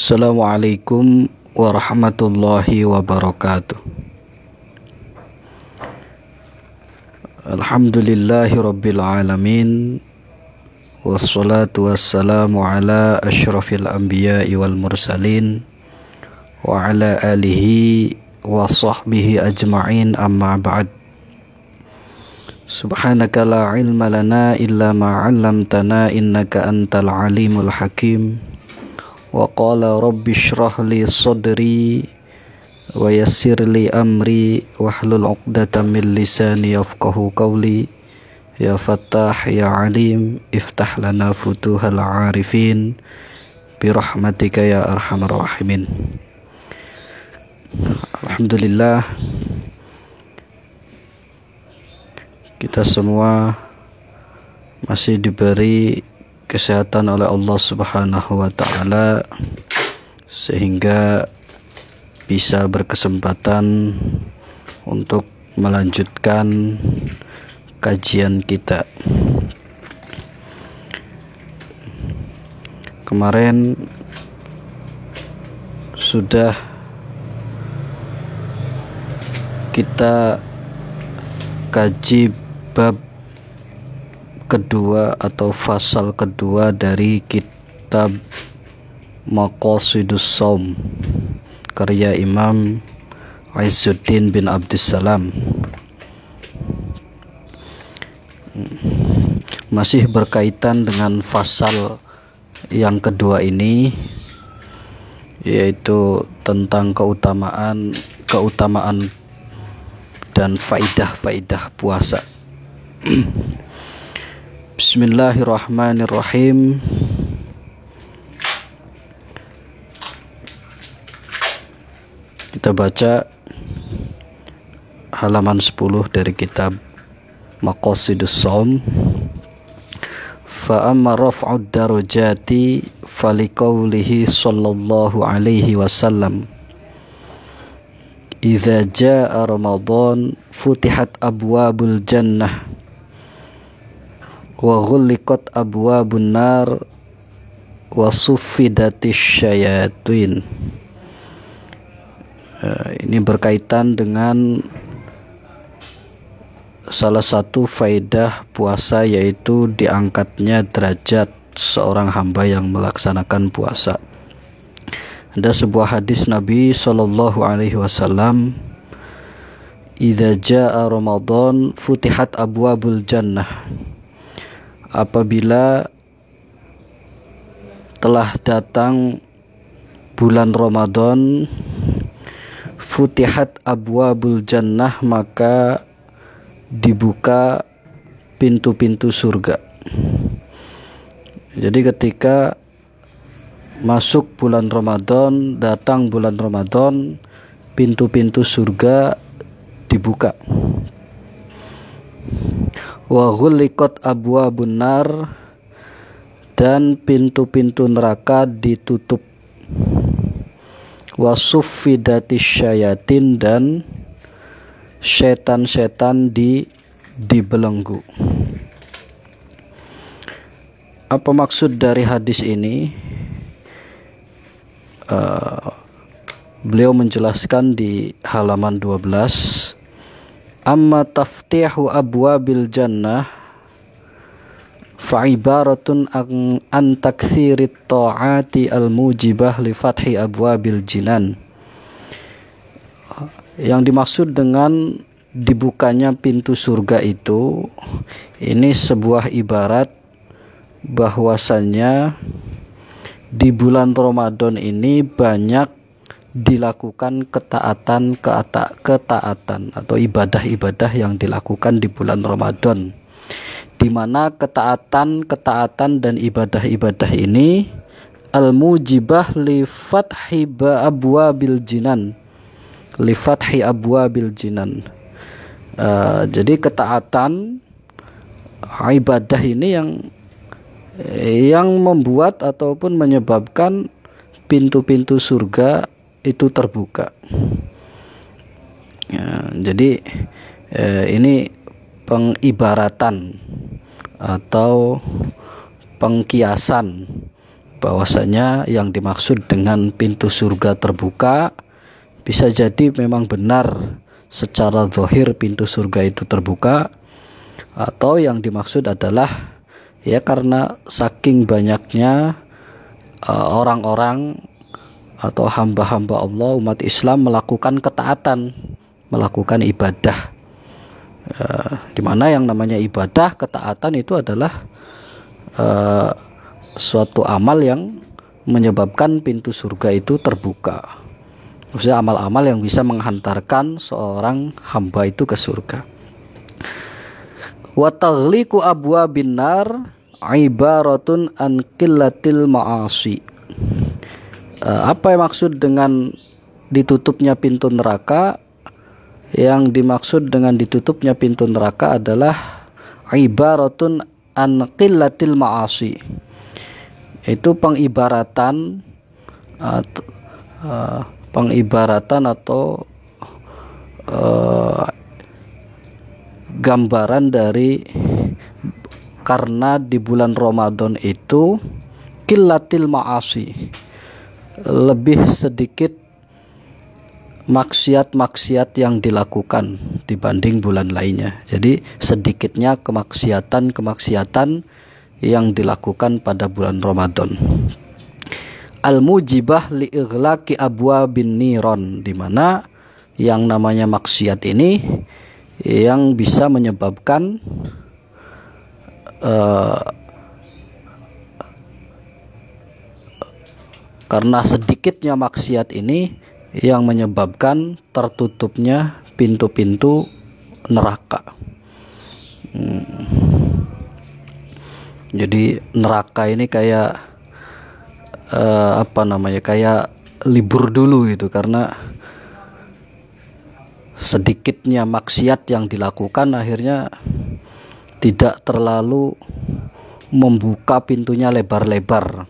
Assalamualaikum warahmatullahi wabarakatuh. Alhamdulillahi rabbil alamin. Wassalatu wassalamu ala ashrafil anbiya'i wal mursalin wa ala alihi wa sahbihi ajma'in, amma ba'd. Subhanaka la ilma lana illa ma 'allamtana innaka antal alimul hakim. Wa qala rabbi shrah li sadri wa yassir li amri wahlul 'uqdatam min lisani yafqahu qawli. Ya Fattah ya Alim iftah lana futuhal arifin birahmatika ya arhamar rahimin. Alhamdulillah, kita semua masih diberi kesehatan oleh Allah Subhanahu wa ta'ala sehingga bisa berkesempatan untuk melanjutkan kajian kita. Kemarin sudah kita kaji bab kedua atau fasal kedua dari kitab Maqasidus Shaum karya Imam Izzuddin bin Abdussalam. Masih berkaitan dengan fasal yang kedua ini, yaitu tentang keutamaan dan faidah-faidah puasa. Bismillahirrahmanirrahim. Kita baca halaman 10 dari kitab Maqasidus Shaum. Fa amma raf'ud darajati faliqaulihi sallallahu alaihi wasallam, idza jaa ramadan futihat abwabul jannah wa ghulliqat abwabun nar wa suffidatish syayatin. Ini berkaitan dengan salah satu faedah puasa, yaitu diangkatnya derajat seorang hamba yang melaksanakan puasa. Ada sebuah hadis Nabi Shallallahu Alaihi Wasallam, idza jaa ramadan futihat abwabul jannah. Apabila telah datang bulan Ramadan, futihat abwabul jannah, maka dibuka pintu-pintu surga. Jadi ketika masuk bulan Ramadan, datang bulan Ramadan, pintu-pintu surga dibuka. Wa ghulliqat abwabun nar, dan pintu-pintu neraka ditutup. Wa suffidatish syayatin, dan setan-setan dibelenggu. Apa maksud dari hadis ini? Beliau menjelaskan di halaman 12, amma taftihu abwabil jannah fa'ibaratun an taksirit ta'ati al-mujibah li fathi abwabil jinan. Yang dimaksud dengan dibukanya pintu surga itu, ini sebuah ibarat bahwasannya di bulan Ramadan ini banyak dilakukan ketaatan atau ibadah-ibadah yang dilakukan di bulan Ramadan, di mana ketaatan dan ibadah-ibadah ini al-mujibah li fathi abwabil jinan, li fathi abwabil jinan. Jadi ketaatan ibadah ini yang membuat ataupun menyebabkan pintu-pintu surga itu terbuka. Jadi ini pengibaratan atau pengkiasan bahwasanya yang dimaksud dengan pintu surga terbuka bisa jadi memang benar secara zahir pintu surga itu terbuka, atau yang dimaksud adalah ya karena saking banyaknya orang-orang atau hamba-hamba Allah, umat Islam melakukan ketaatan, melakukan ibadah, dimana yang namanya ibadah, ketaatan itu adalah suatu amal yang menyebabkan pintu surga itu terbuka. Maksudnya amal-amal yang bisa menghantarkan seorang hamba itu ke surga. Wa taghliqu abwabin nar ibaratun an qillatil ma'asi. Apa yang maksud dengan ditutupnya pintu neraka? Yang dimaksud dengan ditutupnya pintu neraka adalah ibaratun an qillatil ma'asi. Itu pengibaratan atau gambaran dari karena di bulan Ramadan itu qillatil ma'asi, lebih sedikit maksiat-maksiat yang dilakukan dibanding bulan lainnya. Jadi sedikitnya kemaksiatan yang dilakukan pada bulan Ramadan. Al-mujibah li'ighlaqi abwabin niron, di mana yang namanya maksiat ini yang bisa menyebabkan karena sedikitnya maksiat ini yang menyebabkan tertutupnya pintu-pintu neraka. Jadi neraka ini kayak kayak libur dulu itu, karena sedikitnya maksiat yang dilakukan akhirnya tidak terlalu membuka pintunya lebar-lebar,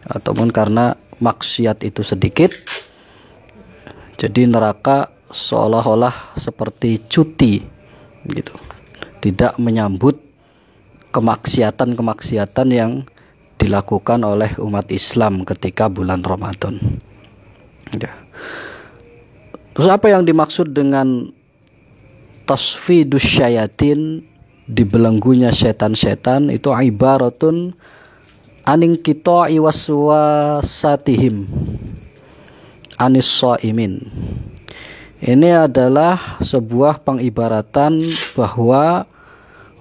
ataupun karena maksiat itu sedikit, jadi neraka seolah-olah seperti cuti gitu, tidak menyambut kemaksiatan yang dilakukan oleh umat Islam ketika bulan Ramadan. Ya. Terus apa yang dimaksud dengan tasfidus syayatin, dibelenggunya setan-setan, itu ibaratun aning qita'i waswasatihim anis shaimin. Ini adalah sebuah pengibaratan bahwa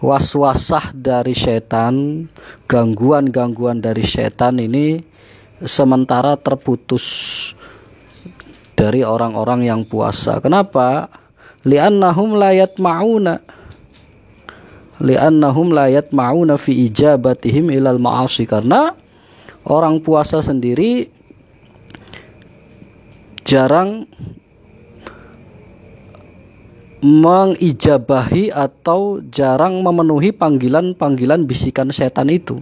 waswasah dari setan, gangguan-gangguan dari setan ini sementara terputus dari orang-orang yang puasa. Kenapa? Li'annahum la yatma'una fi ijabatihim ilal ma'asi, karena orang puasa sendiri jarang mengijabahi atau jarang memenuhi panggilan-panggilan bisikan setan itu.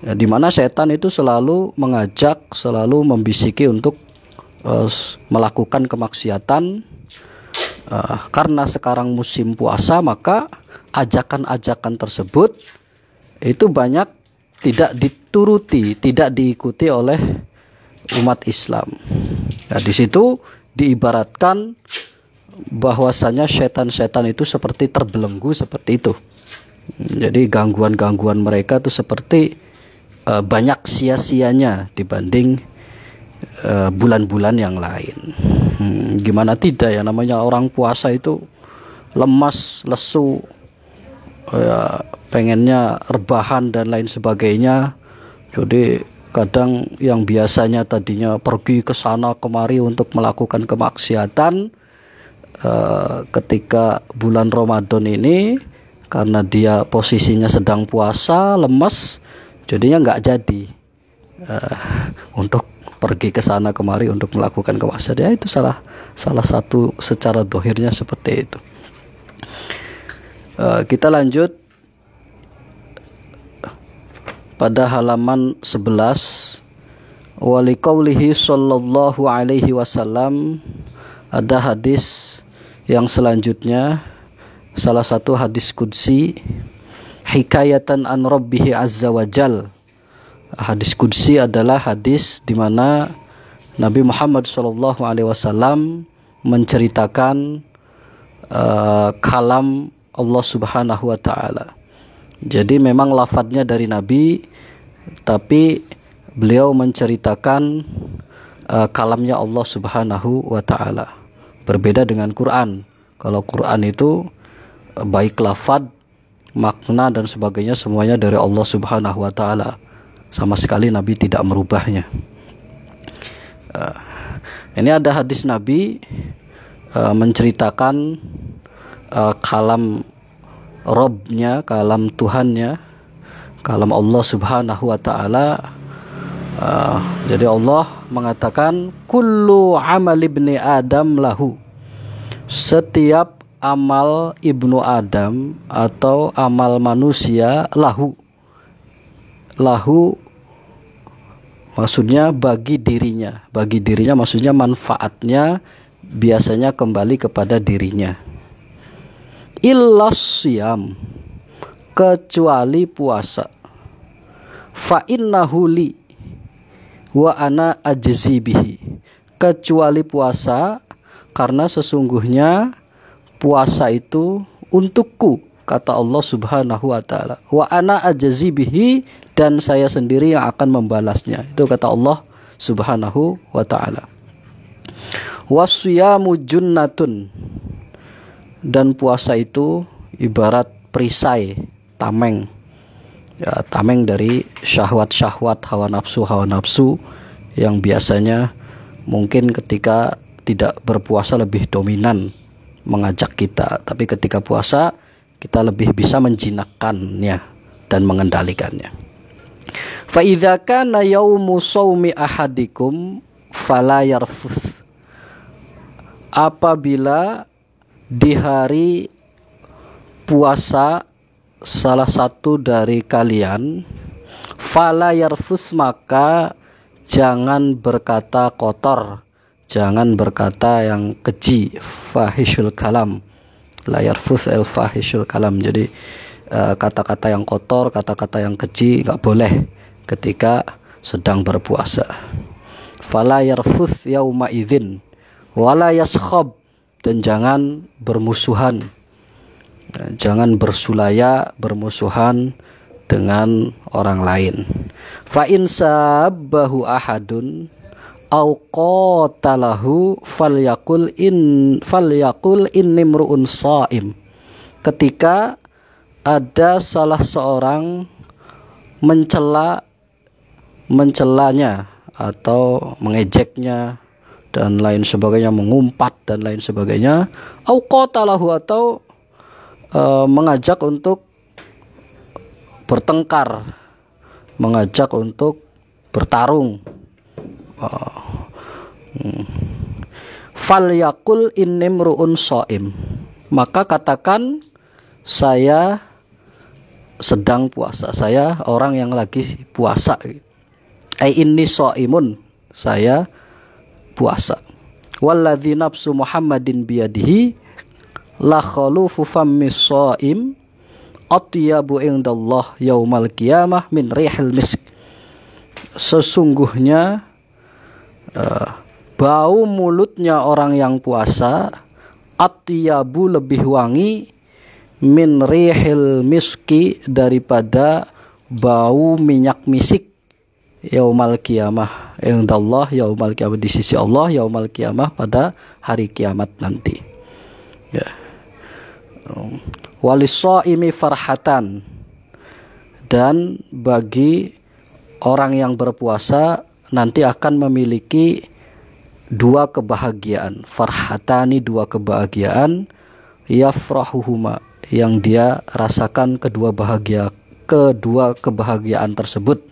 Ya, di mana setan itu selalu mengajak, selalu membisiki untuk melakukan kemaksiatan. Karena sekarang musim puasa, maka ajakan-ajakan tersebut itu banyak tidak dituruti, tidak diikuti oleh umat Islam. Nah, di situ diibaratkan bahwasanya setan-setan itu seperti terbelenggu seperti itu. Jadi gangguan-gangguan mereka itu seperti banyak sia-sianya dibanding bulan-bulan yang lain. Gimana tidak ya, namanya orang puasa itu lemas, lesu, ya, pengennya rebahan dan lain sebagainya. Jadi kadang yang biasanya tadinya pergi ke sana kemari untuk melakukan kemaksiatan, ketika bulan Ramadan ini karena dia posisinya sedang puasa, lemas, jadinya nggak jadi untuk pergi ke sana kemari untuk melakukan kemaksiatan. Ya, itu salah satu secara dohirnya seperti itu. Kita lanjut pada halaman 11. Waliqaulihi sallallahu alaihi wasallam, ada hadis yang selanjutnya, salah satu hadis qudsi, hikayatan an rabbihi azza wa jal, Hadis qudsi adalah hadis di mana Nabi Muhammad SAW menceritakan kalam Allah Subhanahu wa taala. Jadi memang lafadznya dari Nabi, tapi beliau menceritakan kalamnya Allah Subhanahu wa taala. Berbeda dengan Quran. Kalau Quran itu baik lafadz, makna dan sebagainya semuanya dari Allah Subhanahu wa taala. Sama sekali Nabi tidak merubahnya. Ini ada hadis Nabi menceritakan kalam Robnya, kalam Tuhannya, kalam Allah Subhanahu wa taala. Jadi Allah mengatakan kullu amal ibni Adam lahu. Setiap amal ibnu Adam atau amal manusia lahu maksudnya bagi dirinya maksudnya manfaatnya biasanya kembali kepada dirinya. Illas siyam, kecuali puasa. Fa innahu li wa ana ajzi bihi, kecuali puasa karena sesungguhnya puasa itu untukku, kata Allah Subhanahu wa taala. Wa ana ajzi bihi, dan saya sendiri yang akan membalasnya. Itu kata Allah Subhanahu wa taala. Wasyamu junnatun, dan puasa itu ibarat perisai, tameng. Ya, tameng dari syahwat-syahwat, hawa nafsu yang biasanya mungkin ketika tidak berpuasa lebih dominan mengajak kita, tapi ketika puasa kita lebih bisa menjinakkannya dan mengendalikannya. Fa idza kana yaumu shaumi ahadikum fala yarfuth, apabila di hari puasa salah satu dari kalian, fala yarfuth, maka jangan berkata kotor, jangan berkata yang keji, fahishul kalam. La yarfuth al fahishul kalam. Jadi kata-kata yang kotor, kata-kata yang keji nggak boleh ketika sedang berpuasa. Fala yarfuth yauma idzin wala yaskhab, dan jangan bermusuhan, jangan bersulaya, bermusuhan dengan orang lain. Fa in sabbahu ahadun au qatalahu falyaqul inni mru'un shaim. Ketika ada salah seorang mencelanya atau mengejeknya dan lain sebagainya, mengumpat dan lain sebagainya, au qatalahu, atau mengajak untuk bertengkar, mengajak untuk bertarung, falyaqul inni mru'un shaim, maka katakan saya sedang puasa, saya orang yang lagi puasa. Ai inni shaimun, saya puasa. Walladzi nafsu Muhammadin biyadihi la khalufu fammis shaim atyabu indallah yaumal qiyamah min rihil misk. Sesungguhnya bau mulutnya orang yang puasa atyabu, lebih wangi, min rihil miski, daripada bau minyak misik, yaumal qiyamah indallah, yaumal qiyamah, di sisi Allah, yaumal qiyamah, pada hari kiamat nanti. Ya. Walis-shaimi farhatan, dan bagi orang yang berpuasa nanti akan memiliki dua kebahagiaan, farhatani, dua kebahagiaan, yafrahuhuma, yang dia rasakan kedua kebahagiaan tersebut.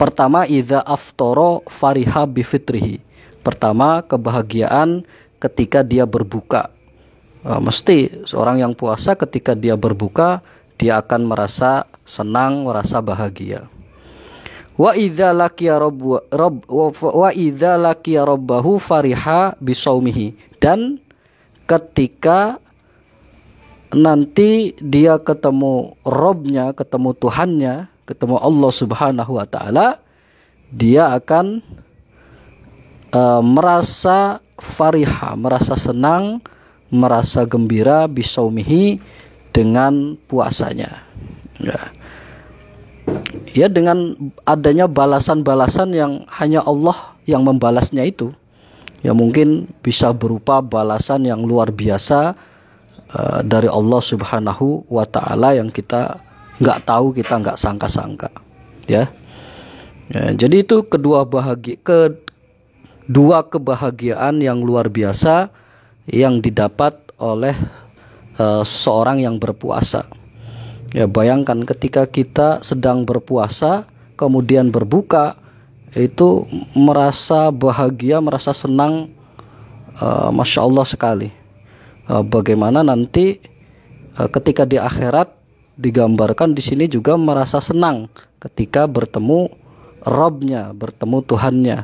Pertama, idza aftara fariha bifitrihi, pertama kebahagiaan ketika dia berbuka. Mesti seorang yang puasa ketika dia berbuka, dia akan merasa senang, merasa bahagia. Wa idza laqiya rabbahu fariha bisaumihi, dan ketika nanti dia ketemu Robnya, ketemu Tuhannya, ketemu Allah Subhanahu wa taala, dia akan merasa fariha, merasa senang, merasa gembira bisaumihi, dengan puasanya. Ya, dengan adanya balasan-balasan yang hanya Allah yang membalasnya itu. Ya, mungkin bisa berupa balasan yang luar biasa dari Allah Subhanahu wa taala yang kita nggak tahu, kita nggak sangka-sangka. Ya, jadi itu kedua kebahagiaan yang luar biasa yang didapat oleh seorang yang berpuasa. Ya, bayangkan ketika kita sedang berpuasa kemudian berbuka, itu merasa bahagia, merasa senang, Masya Allah sekali. Bagaimana nanti ketika di akhirat digambarkan di sini juga merasa senang ketika bertemu Rabbnya, bertemu Tuhannya.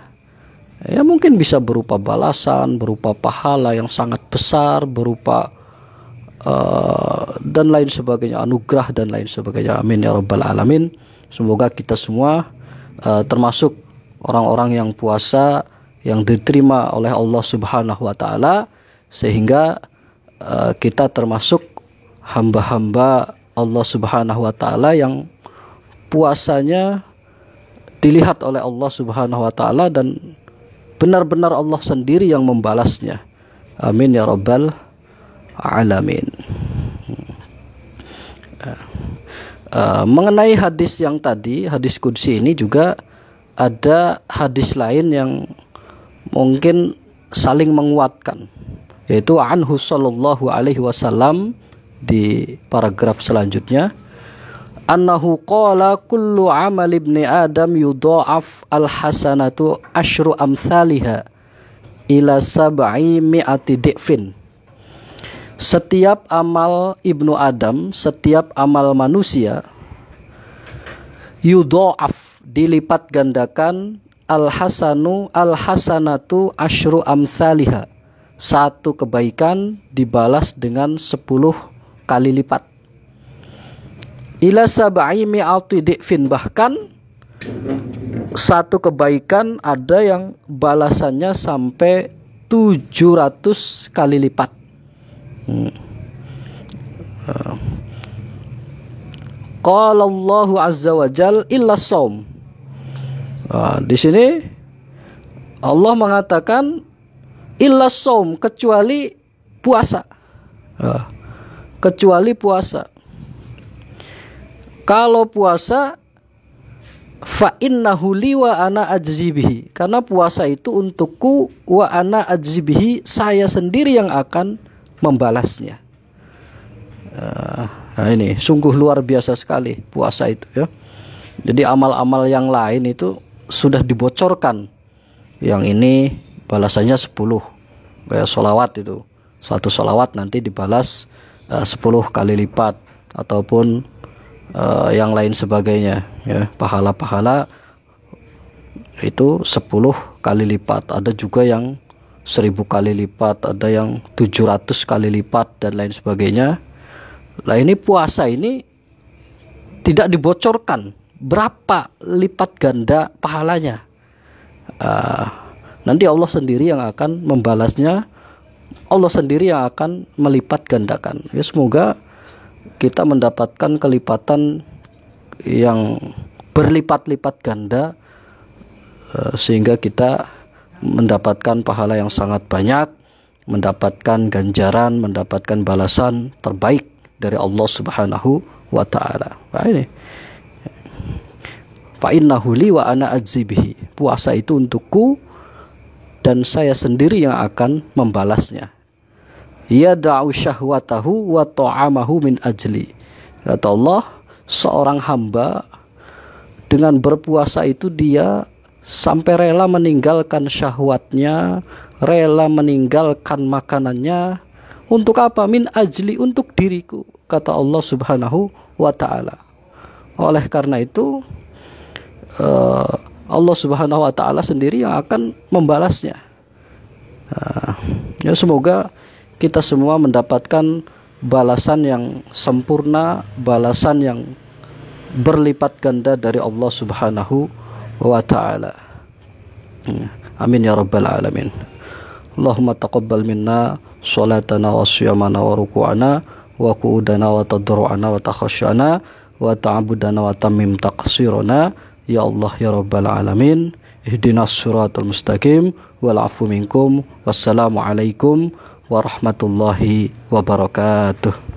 Ya, mungkin bisa berupa balasan, berupa pahala yang sangat besar, berupa dan lain sebagainya, anugerah dan lain sebagainya. Amin ya rabbal alamin. Semoga kita semua termasuk orang-orang yang puasa yang diterima oleh Allah Subhanahu wa taala, sehingga kita termasuk hamba-hamba Allah Subhanahu wa taala yang puasanya dilihat oleh Allah Subhanahu wa taala dan benar-benar Allah sendiri yang membalasnya. Amin ya rabbal alamin. Mengenai hadis yang tadi, hadis qudsi ini juga ada hadis lain yang mungkin saling menguatkan, yaitu anhu sallallahu alaihi wasallam di paragraf selanjutnya, annahu qala kullu amal ibni adam yudha'af al hasanatu asyru amsalihha ila sab'i mi'ati di'fin. Setiap amal ibnu Adam, setiap amal manusia, yudha'af, dilipat gandakan, al hasanatu asyru amsalihha, satu kebaikan dibalas dengan 10 kali lipat. Ila sab'i mi'ati di'fin, bahkan satu kebaikan ada yang balasannya sampai 700 kali lipat. Qala Allahu azza wa jal illa shaum. Di sini Allah mengatakan illa shaum, kecuali puasa. Kecuali puasa. Kalau puasa, fa innahu li wa ana ajzi bihi, karena puasa itu untukku, wa ana ajzi bihi, saya sendiri yang akan membalasnya. Nah, ini sungguh luar biasa sekali puasa itu, ya. Jadi amal-amal yang lain itu sudah dibocorkan. Yang ini balasannya 10, kayak sholawat itu, satu sholawat nanti dibalas 10 kali lipat, ataupun yang lain sebagainya, ya. Pahala-pahala itu 10 kali lipat, ada juga yang 1000 kali lipat, ada yang 700 kali lipat dan lain sebagainya. Lah, ini puasa ini tidak dibocorkan berapa lipat ganda pahalanya. Nanti Allah sendiri yang akan membalasnya, Allah sendiri yang akan melipat gandakan. Ya, semoga kita mendapatkan kelipatan yang berlipat-lipat ganda, sehingga kita mendapatkan pahala yang sangat banyak, mendapatkan ganjaran, mendapatkan balasan terbaik dari Allah Subhanahu wa taala. Nah, ini fa innahu li wa ana ajzi bihi, puasa itu untukku dan saya sendiri yang akan membalasnya. Yada'u syahwatahu wa ta'amahu min ajli. Kata Allah, seorang hamba dengan berpuasa itu dia sampai rela meninggalkan syahwatnya, rela meninggalkan makanannya. Untuk apa? Min ajli, untuk diriku, kata Allah Subhanahu wa ta'ala. Oleh karena itu Allah Subhanahu wa ta'ala sendiri yang akan membalasnya. Ya, semoga kita semua mendapatkan balasan yang sempurna, balasan yang berlipat ganda dari Allah Subhanahu wa ta'ala. Amin ya rabbal alamin. Allahumma taqabbal minna salatana wa siyamana wa ruku'ana wa qu'udana wa tadarru'ana wa takhasyana wa ta'abudana wa tamim taqsirana ya Allah ya rabbal alamin. Ihdinas siratal mustaqim wal afu minkum. Wassalamu alaikum warahmatullahi wabarakatuh.